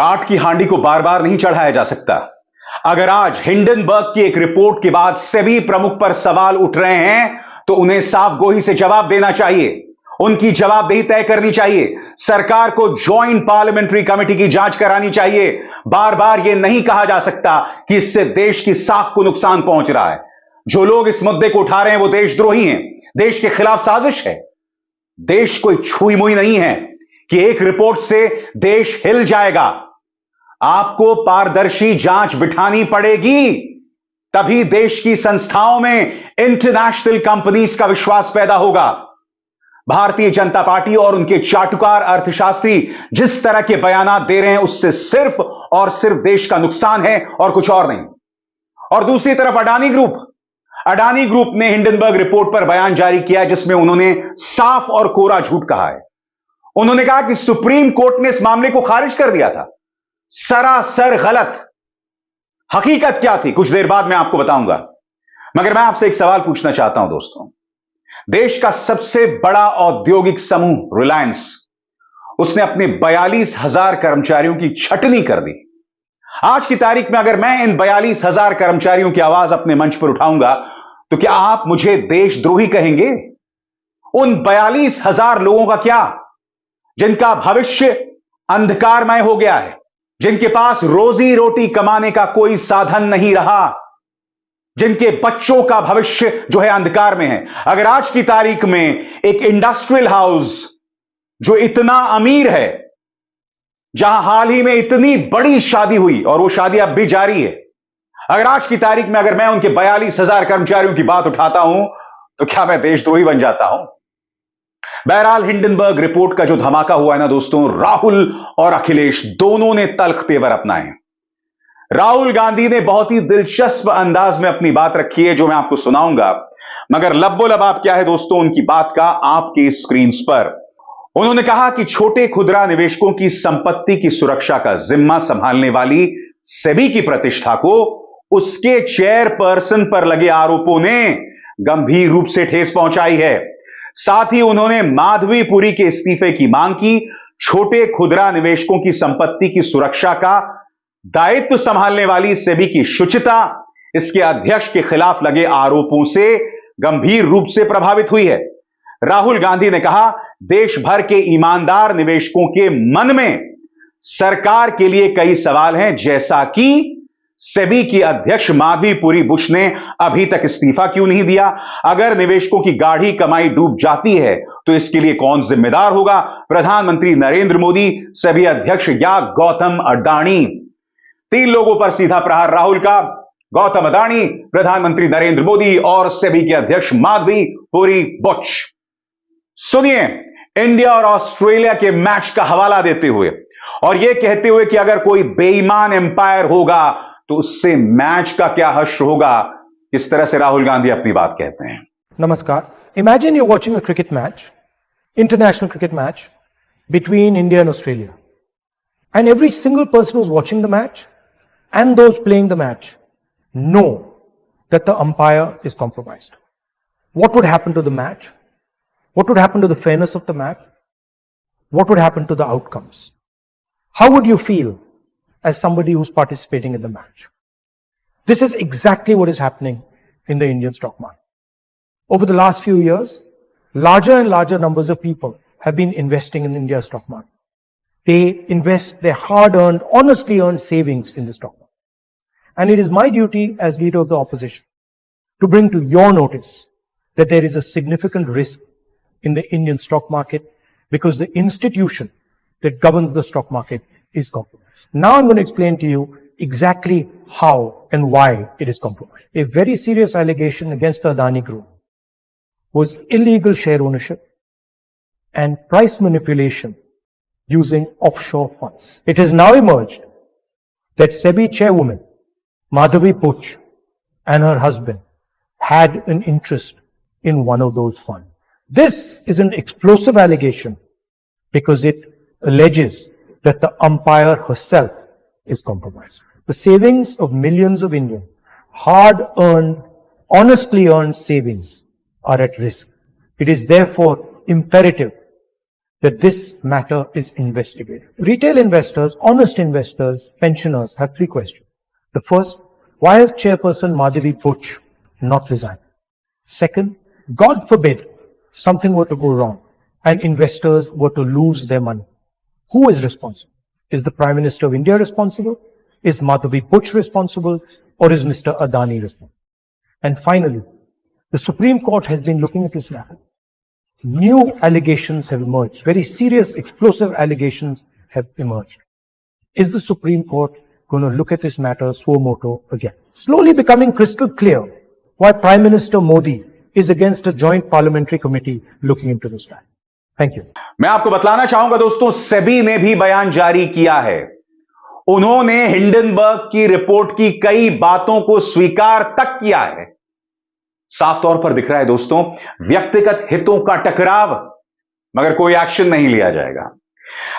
काठ की हांडी को बार बार नहीं चढ़ाया जा सकता। अगर आज हिंडनबर्ग की एक रिपोर्ट के बाद सेबी प्रमुख पर सवाल उठ रहे हैं तो उन्हें साफ गोही से जवाब देना चाहिए। उनकी जवाबदेही तय करनी चाहिए। सरकार को ज्वाइंट पार्लियामेंट्री कमेटी की जांच करानी चाहिए। बार बार यह नहीं कहा जा सकता कि इससे देश की साख को नुकसान पहुंच रहा है। जो लोग इस मुद्दे को उठा रहे हैं वो देशद्रोही हैं, देश के खिलाफ साजिश है। देश कोई छुई मुई नहीं है कि एक रिपोर्ट से देश हिल जाएगा। आपको पारदर्शी जांच बिठानी पड़ेगी, तभी देश की संस्थाओं में इंटरनेशनल कंपनीज का विश्वास पैदा होगा। भारतीय जनता पार्टी और उनके चाटुकार अर्थशास्त्री जिस तरह के बयानात दे रहे हैं उससे सिर्फ और सिर्फ देश का नुकसान है और कुछ और नहीं। और दूसरी तरफ अडानी ग्रुप ने हिंडनबर्ग रिपोर्ट पर बयान जारी किया जिसमें उन्होंने साफ और कोरा झूठ कहा है। उन्होंने कहा कि सुप्रीम कोर्ट ने इस मामले को खारिज कर दिया था। सरासर गलत। हकीकत क्या थी कुछ देर बाद मैं आपको बताऊंगा, मगर मैं आपसे एक सवाल पूछना चाहता हूं दोस्तों। देश का सबसे बड़ा औद्योगिक समूह रिलायंस, उसने अपने 42,000 कर्मचारियों की छटनी कर दी। आज की तारीख में अगर मैं इन 42,000 कर्मचारियों की आवाज अपने मंच पर उठाऊंगा तो क्या आप मुझे देशद्रोही कहेंगे? उन 42,000 लोगों का क्या, जिनका भविष्य अंधकारमय हो गया है, जिनके पास रोजी रोटी कमाने का कोई साधन नहीं रहा, जिनके बच्चों का भविष्य जो है अंधकार में है। अगर आज की तारीख में एक इंडस्ट्रियल हाउस जो इतना अमीर है, जहां हाल ही में इतनी बड़ी शादी हुई और वो शादी अब भी जारी है, अगर आज की तारीख में अगर मैं उनके 42,000 कर्मचारियों की बात उठाता हूं तो क्या मैं देशद्रोही बन जाता हूं? बहरहाल हिंडनबर्ग रिपोर्ट का जो धमाका हुआ है ना दोस्तों, राहुल और अखिलेश दोनों ने तल्ख तेवर अपनाए हैं। राहुल गांधी ने बहुत ही दिलचस्प अंदाज में अपनी बात रखी है जो मैं आपको सुनाऊंगा, मगर लब्बो-लबाब क्या है दोस्तों उनकी बात का आपके स्क्रीन पर। उन्होंने कहा कि छोटे खुदरा निवेशकों की संपत्ति की सुरक्षा का जिम्मा संभालने वाली सेबी की प्रतिष्ठा को उसके चेयरपर्सन पर लगे आरोपों ने गंभीर रूप से ठेस पहुंचाई है। साथ ही उन्होंने माधवीपुरी के इस्तीफे की मांग की। छोटे खुदरा निवेशकों की संपत्ति की सुरक्षा का दायित्व संभालने वाली सेबी की शुचिता इसके अध्यक्ष के खिलाफ लगे आरोपों से गंभीर रूप से प्रभावित हुई है। राहुल गांधी ने कहा, देश भर के ईमानदार निवेशकों के मन में सरकार के लिए कई सवाल हैं, जैसा कि सेबी की अध्यक्ष माधवीपुरी बुश ने अभी तक इस्तीफा क्यों नहीं दिया? अगर निवेशकों की गाढ़ी कमाई डूब जाती है तो इसके लिए कौन जिम्मेदार होगा? प्रधानमंत्री नरेंद्र मोदी, सेबी अध्यक्ष या गौतम अडानी? 3 लोगों पर सीधा प्रहार राहुल का, गौतम अडानी, प्रधानमंत्री नरेंद्र मोदी और सेबी के अध्यक्ष माधवीपुरी बुश। सुनिए इंडिया और ऑस्ट्रेलिया के मैच का हवाला देते हुए और यह कहते हुए कि अगर कोई बेईमान एम्पायर होगा तो उससे मैच का क्या हश्र होगा, इस तरह से राहुल गांधी अपनी बात कहते हैं। नमस्कार। Imagine you're watching a cricket match, international cricket match between India and Australia. And every single person who's watching the match and those playing the match know that the umpire is compromised. What would happen to the match? What would happen to the fairness of the match? What would happen to the outcomes? How would you feel as somebody who's participating in the match? This is exactly what is happening in the Indian stock market. Over the last few years, larger and larger numbers of people have been investing in India's stock market. They invest their hard-earned, honestly earned savings in the stock market. And it is my duty as leader of the opposition to bring to your notice that there is a significant risk in the Indian stock market because the institution that governs the stock market is compromised. Now I'm going to explain to you exactly how and why it is compromised. A very serious allegation against the Adani Group was illegal share ownership and price manipulation using offshore funds. It has now emerged that SEBI chairwoman Madhavi Puch and her husband had an interest in one of those funds. This is an explosive allegation because it alleges that the umpire herself is compromised. The savings of millions of Indians, hard-earned, honestly earned savings, are at risk. It is therefore imperative that this matter is investigated. Retail investors, honest investors, pensioners have three questions. The first, why has Chairperson Madhavi Butch not resigned? Second, God forbid something were to go wrong and investors were to lose their money. Who is responsible? Is the Prime Minister of India responsible? Is Madhavi Butch responsible? Or is Mr. Adani responsible? And finally, the Supreme Court has been looking at this matter. New allegations have emerged. Very serious, explosive allegations have emerged. Is the Supreme Court going to look at this matter suo motu again? Slowly becoming crystal clear why Prime Minister Modi is against a joint parliamentary committee looking into this matter. Thank you. मैं आपको बतलाना चाहूंगा दोस्तों, सेबी ने भी बयान जारी किया है। उन्होंने हिंडनबर्ग की रिपोर्ट की कई बातों को स्वीकार तक किया है। साफ तौर पर दिख रहा है दोस्तों, व्यक्तिगत हितों का टकराव, मगर कोई एक्शन नहीं लिया जाएगा।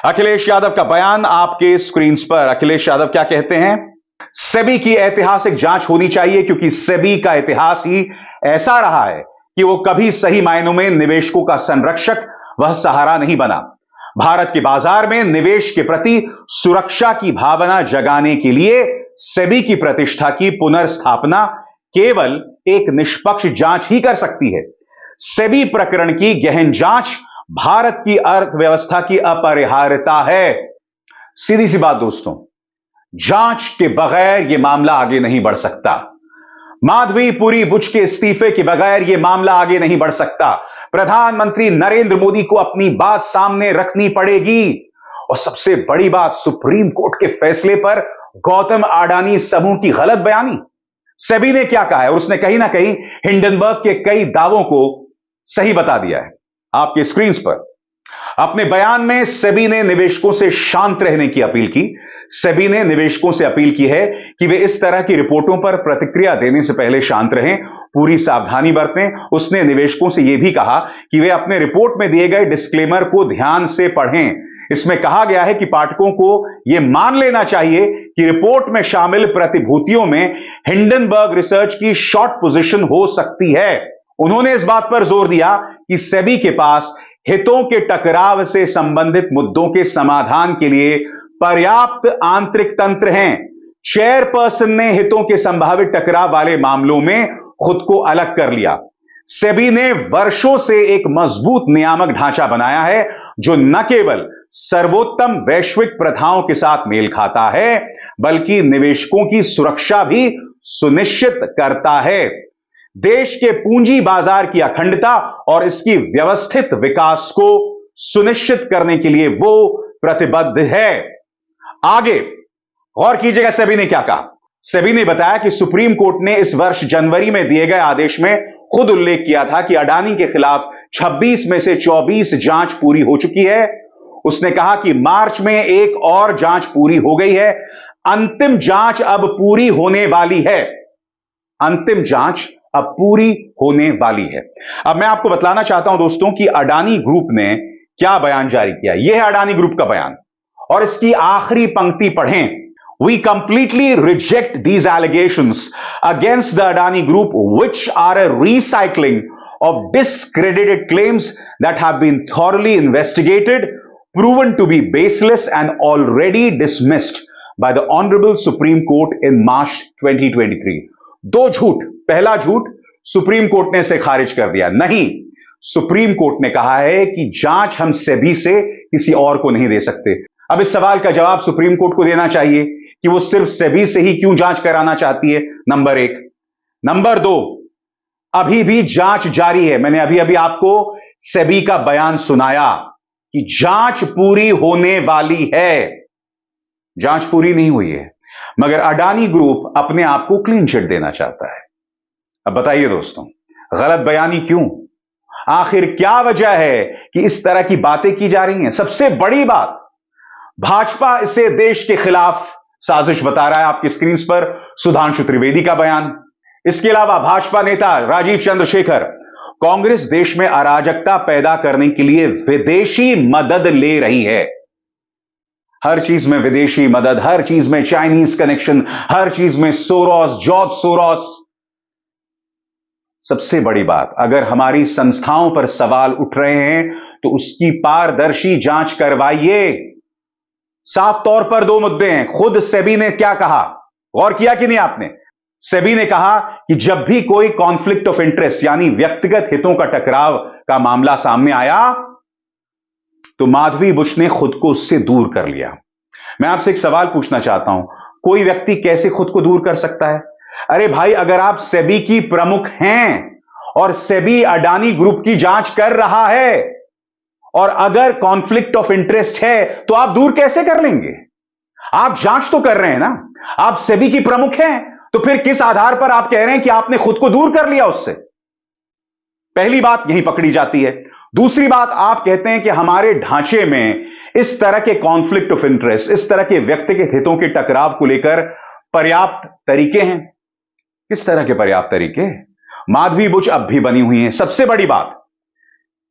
अखिलेश यादव का बयान आपके स्क्रीन पर। अखिलेश यादव क्या कहते हैं? सेबी की ऐतिहासिक जांच होनी चाहिए, क्योंकि सेबी का इतिहास ही ऐसा रहा है कि वो कभी सही मायनों में निवेशकों का संरक्षक वह सहारा नहीं बना। भारत के बाजार में निवेश के प्रति सुरक्षा की भावना जगाने के लिए सेबी की प्रतिष्ठा की पुनर्स्थापना केवल एक निष्पक्ष जांच ही कर सकती है। सेबी प्रकरण की गहन जांच भारत की अर्थव्यवस्था की अपरिहार्यता है। सीधी सी बात दोस्तों, जांच के बगैर यह मामला आगे नहीं बढ़ सकता। माधवी बुच के इस्तीफे के बगैर यह मामला आगे नहीं बढ़ सकता। प्रधानमंत्री नरेंद्र मोदी को अपनी बात सामने रखनी पड़ेगी। और सबसे बड़ी बात, सुप्रीम कोर्ट के फैसले पर गौतम अडानी समूह की गलत बयानी। सेबी ने क्या कहा है, और उसने कहीं ना कहीं हिंडनबर्ग के कई दावों को सही बता दिया है। आपके स्क्रीन पर अपने बयान में सेबी ने निवेशकों से शांत रहने की अपील की। सेबी ने निवेशकों से अपील की है कि वे इस तरह की रिपोर्टों पर प्रतिक्रिया देने से पहले शांत रहें, पूरी सावधानी बरतें। उसने निवेशकों से यह भी कहा कि वे अपने रिपोर्ट में दिए गए डिस्क्लेमर को ध्यान से पढ़ें। इसमें कहा गया है कि पाठकों को यह मान लेना चाहिए कि रिपोर्ट में शामिल प्रतिभूतियों में हिंडनबर्ग रिसर्च की शॉर्ट पोजीशन हो सकती है। उन्होंने इस बात पर जोर दिया कि सेबी के पास हितों के टकराव से संबंधित मुद्दों के समाधान के लिए पर्याप्त आंतरिक तंत्र हैं। चेयरपर्सन ने हितों के संभावित टकराव वाले मामलों में खुद को अलग कर लिया। सेबी ने वर्षों से एक मजबूत नियामक ढांचा बनाया है, जो न केवल सर्वोत्तम वैश्विक प्रथाओं के साथ मेल खाता है, बल्कि निवेशकों की सुरक्षा भी सुनिश्चित करता है। देश के पूंजी बाजार की अखंडता और इसकी व्यवस्थित विकास को सुनिश्चित करने के लिए वो प्रतिबद्ध है। आगे गौर कीजिएगा, सेबी ने क्या कहा। सेबी ने बताया कि सुप्रीम कोर्ट ने इस वर्ष जनवरी में दिए गए आदेश में खुद उल्लेख किया था कि अडानी के खिलाफ 26 में से 24 जांच पूरी हो चुकी है। उसने कहा कि मार्च में एक और जांच पूरी हो गई है। अंतिम जांच अब पूरी होने वाली है। अंतिम जांच अब पूरी होने वाली है। अब मैं आपको बतलाना चाहता हूं दोस्तों कि अडानी ग्रुप ने क्या बयान जारी किया। यह है अडानी ग्रुप का बयान, और इसकी आखिरी पंक्ति पढ़ें। We completely reject these allegations against the Adani Group, which are a recycling of discredited claims that have been thoroughly investigated, proven to be baseless, and already dismissed by the Honorable Supreme Court in March 2023. दो झूठ। पहला झूठ, supreme court ने इसे खारिज कर दिया। नहीं, सुप्रीम कोर्ट ने कहा है कि जांच हम सेबी से किसी और को नहीं दे सकते। अब इस सवाल का जवाब सुप्रीम कोर्ट को देना चाहिए कि वो सिर्फ सेबी से ही क्यों जांच कराना चाहती है, नंबर एक। नंबर दो, अभी भी जांच जारी है। मैंने अभी अभी आपको सेबी का बयान सुनाया कि जांच पूरी होने वाली है। जांच पूरी नहीं हुई है, मगर अडानी ग्रुप अपने आप को क्लीन चिट देना चाहता है। अब बताइए दोस्तों, गलत बयानी क्यों? आखिर क्या वजह है कि इस तरह की बातें की जा रही हैं? सबसे बड़ी बात, भाजपा इसे देश के खिलाफ साजिश बता रहा है। आपकी स्क्रीन पर सुधांशु त्रिवेदी का बयान। इसके अलावा भाजपा नेता राजीव चंद्रशेखर, कांग्रेस देश में अराजकता पैदा करने के लिए विदेशी मदद ले रही है। हर चीज में विदेशी मदद, हर चीज में चाइनीज कनेक्शन, हर चीज में सोरोस, जॉर्ज सोरोस। सबसे बड़ी बात, अगर हमारी संस्थाओं पर सवाल उठ रहे हैं तो उसकी पारदर्शी जांच करवाइए। साफ तौर पर दो मुद्दे हैं। खुद सेबी ने क्या कहा, गौर किया कि नहीं आपने? सेबी ने कहा कि जब भी कोई कॉन्फ्लिक्ट ऑफ इंटरेस्ट यानी व्यक्तिगत हितों का टकराव का मामला सामने आया तो माधवी बुश ने खुद को उससे दूर कर लिया। मैं आपसे एक सवाल पूछना चाहता हूं, कोई व्यक्ति कैसे खुद को दूर कर सकता है? अरे भाई, अगर आप सेबी की प्रमुख हैं और सेबी अडानी ग्रुप की जांच कर रहा है और अगर कॉन्फ्लिक्ट ऑफ इंटरेस्ट है तो आप दूर कैसे कर लेंगे? आप जांच तो कर रहे हैं ना, आप सेबी की प्रमुख हैं, तो फिर किस आधार पर आप कह रहे हैं कि आपने खुद को दूर कर लिया उससे? पहली बात यही पकड़ी जाती है। दूसरी बात, आप कहते हैं कि हमारे ढांचे में इस तरह के कॉन्फ्लिक्ट ऑफ इंटरेस्ट, इस तरह के व्यक्तिगत हितों के टकराव को लेकर पर्याप्त तरीके हैं। किस तरह के पर्याप्त तरीके? माधवी बुश अब भी बनी हुई हैं। सबसे बड़ी बात,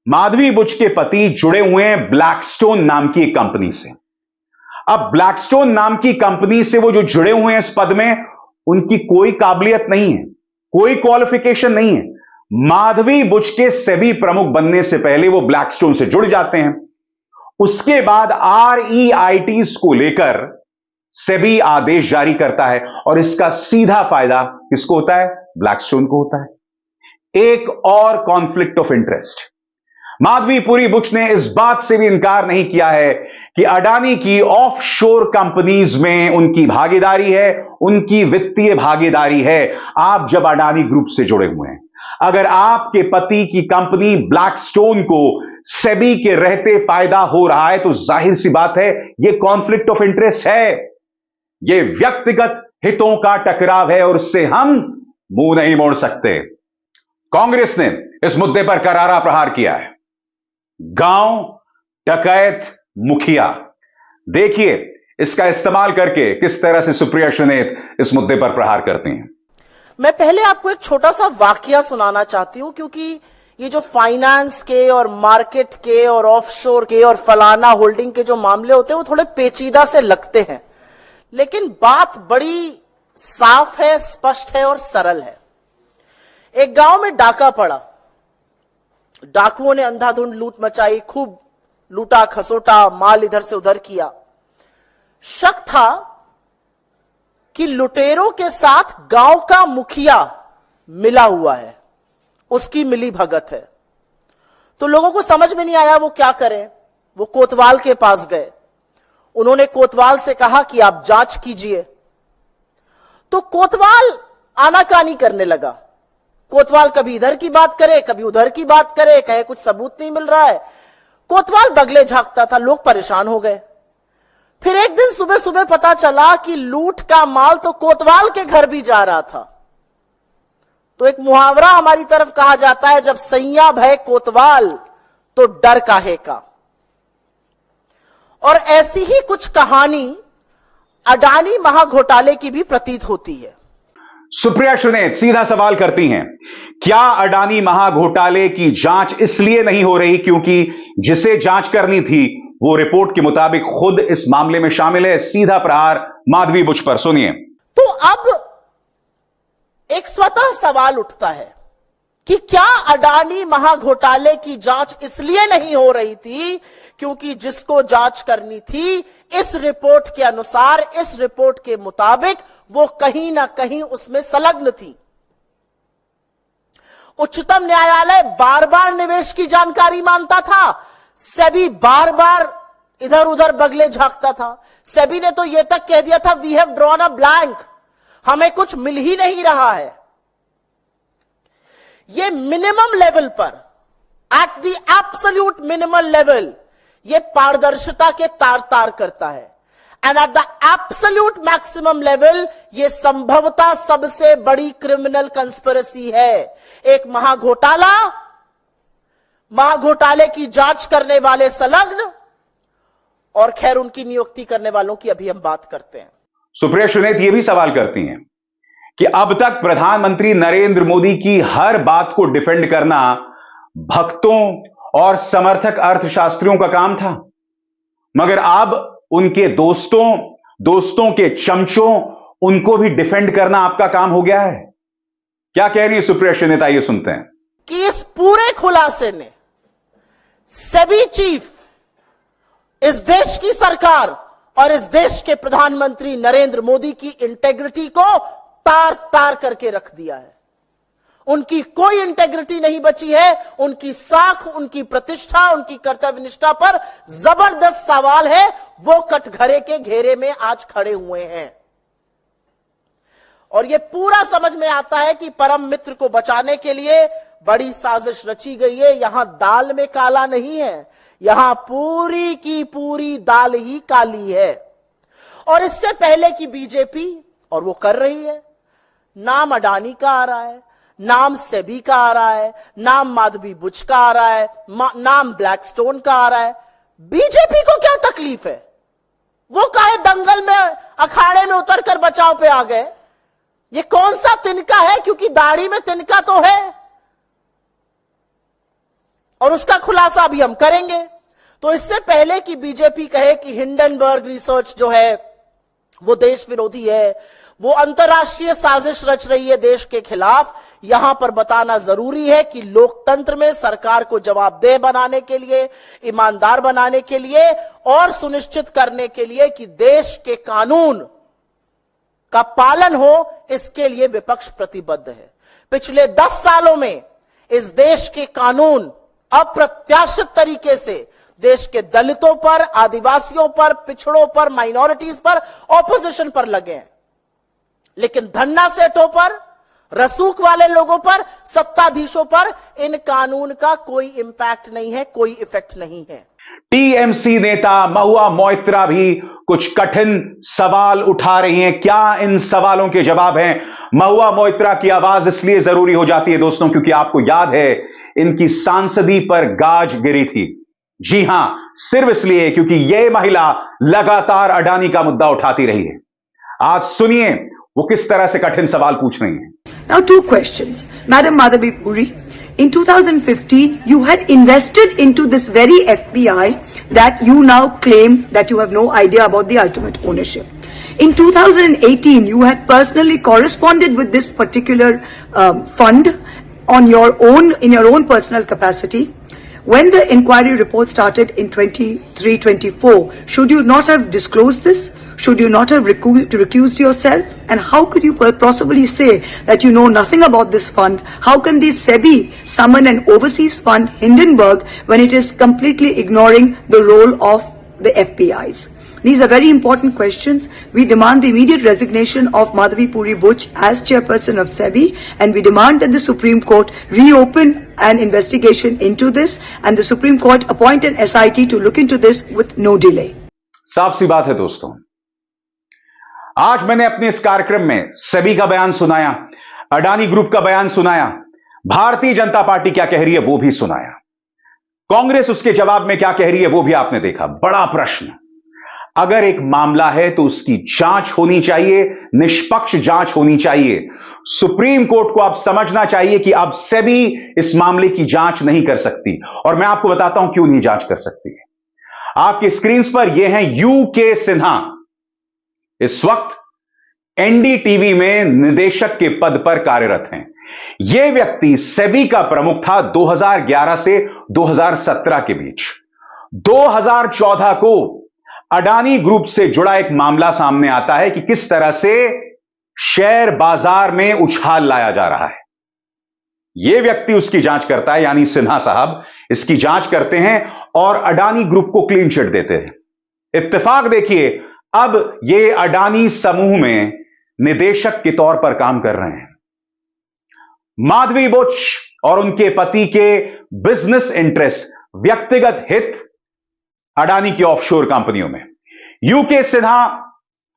माधवी बुश के पति जुड़े हुए हैं ब्लैकस्टोन नाम की एक कंपनी से। अब ब्लैकस्टोन नाम की कंपनी से वो जो जुड़े हुए हैं इस पद में, उनकी कोई काबिलियत नहीं है, कोई क्वालिफिकेशन नहीं है। माधवी बुश के सेबी प्रमुख बनने से पहले वो ब्लैकस्टोन से जुड़ जाते हैं। उसके बाद REITs को लेकर सेबी आदेश जारी करता है और इसका सीधा फायदा किसको होता है? ब्लैकस्टोन को होता है। एक और conflict of interest, Madhavi Bush ने इस बात से भी इनकार नहीं किया है कि अडानी की ऑफशोर कंपनीज में उनकी भागीदारी है, उनकी वित्तीय भागीदारी है। आप जब अडानी ग्रुप से जुड़े हुए हैं, अगर आपके पति की कंपनी ब्लैकस्टोन को सेबी के रहते फायदा हो रहा है तो जाहिर सी बात है यह कॉन्फ्लिक्ट ऑफ इंटरेस्ट है, यह व्यक्तिगत हितों का टकराव है और उससे हम मुंह नहीं मोड़ सकते। कांग्रेस ने इस मुद्दे पर करारा प्रहार किया है। गांव डकैत मुखिया, देखिए इसका इस्तेमाल करके किस तरह से सुप्रिया सुनेत इस मुद्दे पर प्रहार करती हैं। मैं पहले आपको एक छोटा सा वाकया सुनाना चाहती हूं, क्योंकि ये जो फाइनेंस के और मार्केट के और ऑफशोर के और फलाना होल्डिंग के जो मामले होते हैं वो थोड़े पेचीदा से लगते हैं, लेकिन बात बड़ी साफ है, स्पष्ट है और सरल है। एक गांव में डाका पड़ा, डाकुओं ने अंधाधुंध लूट मचाई, खूब लूटा खसोटा, माल इधर से उधर किया। शक था कि लुटेरों के साथ गांव का मुखिया मिला हुआ है, उसकी मिली भगत है। तो लोगों को समझ में नहीं आया वो क्या करें। वो कोतवाल के पास गए, उन्होंने कोतवाल से कहा कि आप जांच कीजिए। तो कोतवाल आनाकानी करने लगा। कोतवाल कभी इधर की बात करे, कभी उधर की बात करे, कहे कुछ सबूत नहीं मिल रहा है। कोतवाल बगले झांकता था, लोग परेशान हो गए। फिर एक दिन सुबह सुबह पता चला कि लूट का माल तो कोतवाल के घर भी जा रहा था। तो एक मुहावरा हमारी तरफ कहा जाता है, जब सैया भय कोतवाल तो डर काहे का। और ऐसी ही कुछ कहानी अडानी महाघोटाले की भी प्रतीत होती है। सुप्रिया सुनेत सीधा सवाल करती हैं, क्या अडानी महाघोटाले की जांच इसलिए नहीं हो रही क्योंकि जिसे जांच करनी थी वो रिपोर्ट के मुताबिक खुद इस मामले में शामिल है? सीधा प्रहार माधवी बुश पर, सुनिए। तो अब एक स्वतः सवाल उठता है कि क्या अडानी महाघोटाले की जांच इसलिए नहीं हो रही थी क्योंकि जिसको जांच करनी थी इस रिपोर्ट के अनुसार, इस रिपोर्ट के मुताबिक वो कहीं ना कहीं उसमें संलग्न थी। उच्चतम न्यायालय बार बार निवेश की जानकारी मांगता था, सेबी बार बार इधर उधर बगले झांकता था। सेबी ने तो यह तक कह दिया था, we have drawn a blank, हमें कुछ मिल ही नहीं रहा है। ये मिनिमम लेवल पर, at the absolute minimum level, ये पारदर्शिता के तार तार करता है। And at the absolute maximum level ये संभवतः सबसे बड़ी क्रिमिनल कंस्पिरेसी है। एक महाघोटाले की जांच करने वाले संलग्न, और खैर उनकी नियुक्ति करने वालों की अभी हम बात करते हैं। सुप्रिया सुनेत ये भी सवाल करती हैं कि अब तक प्रधानमंत्री नरेंद्र मोदी की हर बात को डिफेंड करना भक्तों और समर्थक अर्थशास्त्रियों का काम था, मगर अब उनके दोस्तों के चमचों, उनको भी डिफेंड करना आपका काम हो गया है। क्या कह रही है सुप्रिया सुनेत, आइए सुनते हैं। कि इस पूरे खुलासे ने सेबी चीफ, इस देश की सरकार और इस देश के प्रधानमंत्री नरेंद्र मोदी की इंटेग्रिटी को तार तार करके रख दिया है। उनकी कोई इंटेग्रिटी नहीं बची है। उनकी साख, उनकी प्रतिष्ठा, उनकी कर्तव्यनिष्ठा पर जबरदस्त सवाल है। वो कटघरे के घेरे में आज खड़े हुए हैं और यह पूरा समझ में आता है कि परम मित्र को बचाने के लिए बड़ी साजिश रची गई है। यहां दाल में काला नहीं है, यहां पूरी की पूरी दाल ही काली है। और इससे पहले की बीजेपी, और वो कर रही है, नाम अडानी का आ रहा है, नाम सेबी का आ रहा है, नाम माधवी बुच का आ रहा है, नाम ब्लैकस्टोन का आ रहा है। बीजेपी को क्या तकलीफ है? वो काहे दंगल में, अखाड़े में उतरकर बचाव पे आ गए? ये कौन सा तिनका है? क्योंकि दाढ़ी में तिनका तो है और उसका खुलासा भी हम करेंगे। तो इससे पहले कि बीजेपी कहे कि हिंडनबर्ग रिसर्च जो है वो देश विरोधी है, वो अंतर्राष्ट्रीय साजिश रच रही है देश के खिलाफ, यहां पर बताना जरूरी है कि लोकतंत्र में सरकार को जवाबदेह बनाने के लिए, ईमानदार बनाने के लिए और सुनिश्चित करने के लिए कि देश के कानून का पालन हो, इसके लिए विपक्ष प्रतिबद्ध है। पिछले 10 सालों में इस देश के कानून अप्रत्याशित तरीके से देश के दलितों पर, आदिवासियों पर, पिछड़ों पर, माइनॉरिटीज पर, ऑपोजिशन पर लगे हैं, लेकिन धन्ना सेठों पर, रसूख वाले लोगों पर, सत्ताधीशों पर इन कानून का कोई इंपैक्ट नहीं है, कोई इफेक्ट नहीं है। टीएमसी नेता महुआ मोइत्रा भी कुछ कठिन सवाल उठा रही हैं। क्या इन सवालों के जवाब हैं? महुआ मोइत्रा की आवाज इसलिए जरूरी हो जाती है दोस्तों, क्योंकि आपको याद है इनकी सांसदी पर गाज गिरी थी। जी हां, सिर्फ इसलिए क्योंकि यह महिला लगातार अडानी का मुद्दा उठाती रही है। आज सुनिए वो किस तरह से कठिन सवाल पूछ रही हैं। Now 2 questions. Madam Madhavi Puri, in 2015 you had invested into this very FPI that you now claim that you have no idea about the ultimate ownership. In 2018 you had personally corresponded with this particular fund on your own, in your own personal capacity. When the inquiry report started in 23-24, should you not have disclosed this? Should you not have recused yourself? And how could you possibly say that you know nothing about this fund? How can the SEBI summon an overseas fund, Hindenburg, when it is completely ignoring the role of the FPIs? These are very important questions. We demand the immediate resignation of Madhavi Puri Buch as chairperson of SEBI, and we demand that the Supreme Court reopen an investigation into this and the Supreme Court appoint an SIT to look into this with no delay. साफ सी बात है दोस्तों, आज मैंने अपने इस कार्यक्रम में सेबी का बयान सुनाया, अडानी ग्रुप का बयान सुनाया, भारतीय जनता पार्टी क्या कह रही है वो भी सुनाया, कांग्रेस उसके जवाब में क्या कह रही है वो भी आपने देखा। बड़ा प्रश्न, अगर एक मामला है तो उसकी जांच होनी चाहिए, निष्पक्ष जांच होनी चाहिए। सुप्रीम कोर्ट को अब समझना चाहिए कि अब सेबी इस मामले की जांच नहीं कर सकती, और मैं आपको बताता हूं क्यों नहीं जांच कर सकती है। आपकी स्क्रीन पर यह हैं यूके सिन्हा, इस वक्त एनडीटीवी में निदेशक के पद पर कार्यरत हैं। यह व्यक्ति सेबी का प्रमुख था 2011 से 2017 के बीच। 2014 को अडानी ग्रुप से जुड़ा एक मामला सामने आता है कि किस तरह से शेयर बाजार में उछाल लाया जा रहा है। यह व्यक्ति उसकी जांच करता है, यानी सिन्हा साहब इसकी जांच करते हैं और अडानी ग्रुप को क्लीन चिट देते हैं। इत्तेफाक देखिए, अब ये अडानी समूह में निदेशक के तौर पर काम कर रहे हैं। माधवी बुच और उनके पति के बिजनेस इंटरेस्ट, व्यक्तिगत हित अडानी की ऑफशोर कंपनियों में। यूके सिन्हा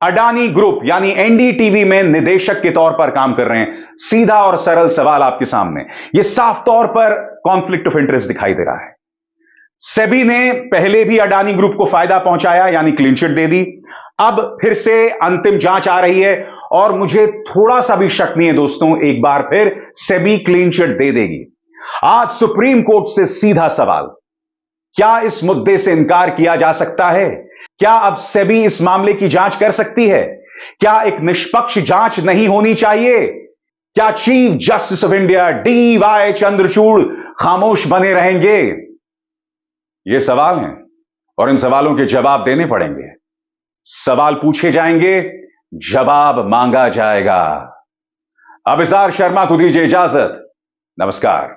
अडानी ग्रुप यानी एनडीटीवी में निदेशक के तौर पर काम कर रहे हैं। सीधा और सरल सवाल आपके सामने, यह साफ तौर पर कॉन्फ्लिक्ट ऑफ इंटरेस्ट दिखाई दे रहा है। सेबी ने पहले भी अडानी ग्रुप को फायदा पहुंचाया, यानी क्लीन चिट दे दी। अब फिर से अंतिम जांच आ रही है और मुझे थोड़ा सा भी शक नहीं है दोस्तों, एक बार फिर सेबी क्लीन चिट दे देगी। आज सुप्रीम कोर्ट से सीधा सवाल, क्या इस मुद्दे से इनकार किया जा सकता है? क्या अब सेबी इस मामले की जांच कर सकती है? क्या एक निष्पक्ष जांच नहीं होनी चाहिए? क्या chief justice of India DY Chandrachud खामोश बने रहेंगे? ये सवाल हैं और इन सवालों के जवाब देने पड़ेंगे। सवाल पूछे जाएंगे, जवाब मांगा जाएगा। अभिसार शर्मा को दीजिए इजाजत। नमस्कार।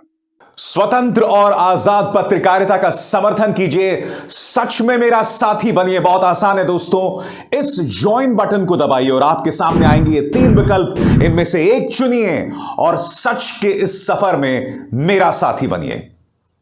स्वतंत्र और आजाद पत्रकारिता का समर्थन कीजिए, सच में मेरा साथी बनिए। बहुत आसान है दोस्तों, इस ज्वाइन बटन को दबाइए और आपके सामने आएंगे ये 3 विकल्प। इनमें से एक चुनिए और सच के इस सफर में मेरा साथी बनिए।